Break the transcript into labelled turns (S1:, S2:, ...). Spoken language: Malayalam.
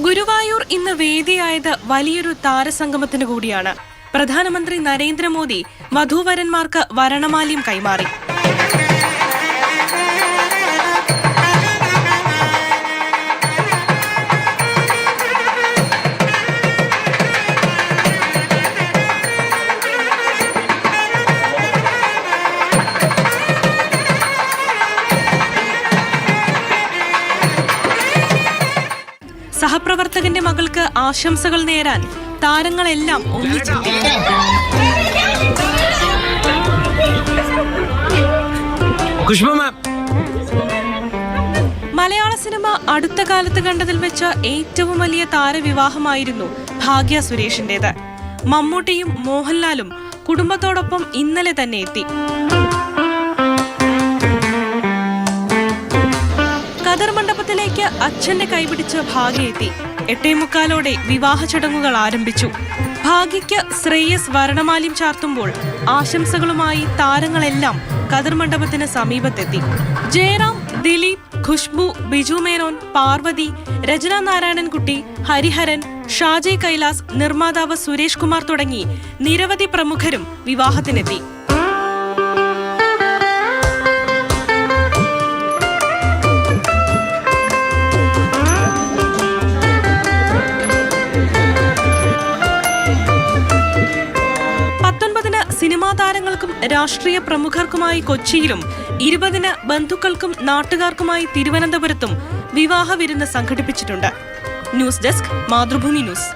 S1: ഗുരുവായൂർ ഇന്ന് വേദിയായത് വലിയൊരു താരസംഗമത്തിന് കൂടിയാണ്. പ്രധാനമന്ത്രി നരേന്ദ്രമോദി വധൂവരന്മാർക്ക് വരണമാല്യം കൈമാറി. സഹപ്രവർത്തകന്റെ മകൾക്ക് ആശംസകൾ നേരാൻ താരങ്ങളെല്ലാം ഒന്നിച്ചെത്തി. മലയാള സിനിമ അടുത്ത കാലത്ത് കണ്ടതിൽ വെച്ച് ഏറ്റവും വലിയ താരവിവാഹമായിരുന്നു ഭാഗ്യ സുരേഷിന്റേത്. മമ്മൂട്ടിയും മോഹൻലാലും കുടുംബത്തോടൊപ്പം ഇന്നലെ തന്നെ എത്തി. ഖദർ മണ്ഡപത്തിലേക്ക് അച്ഛന്റെ കൈപിടിച്ച് ഭാഗ്യ എത്തി. 8:45 വിവാഹ ചടങ്ങുകൾ ആരംഭിച്ചു. ഭാഗ്യയ്ക്ക് ശ്രേയസ് വരണമാല്യം ചാർത്തുമ്പോൾ ആശംസകളുമായി താരങ്ങളെല്ലാം ഖദർ മണ്ഡപത്തിന് സമീപത്തെത്തി. ജയറാം, ദിലീപ്, ഖുഷ്ബു, ബിജു മേനോൻ, പാർവതി, രചന നാരായണൻകുട്ടി, ഹരിഹരൻ, ഷാജി കൈലാസ്, നിർമ്മാതാവ് സുരേഷ് കുമാർ തുടങ്ങി നിരവധി പ്രമുഖരും വിവാഹത്തിനെത്തി. സിനിമാ താരങ്ങൾക്കും രാഷ്ട്രീയ പ്രമുഖർക്കുമായി കൊച്ചിയിലും 20 ബന്ധുക്കൾക്കും നാട്ടുകാർക്കുമായി തിരുവനന്തപുരത്തും വിവാഹ വിരുന്ന് സംഘടിപ്പിച്ചിട്ടുണ്ട്. News desk, Mathrubhumi news.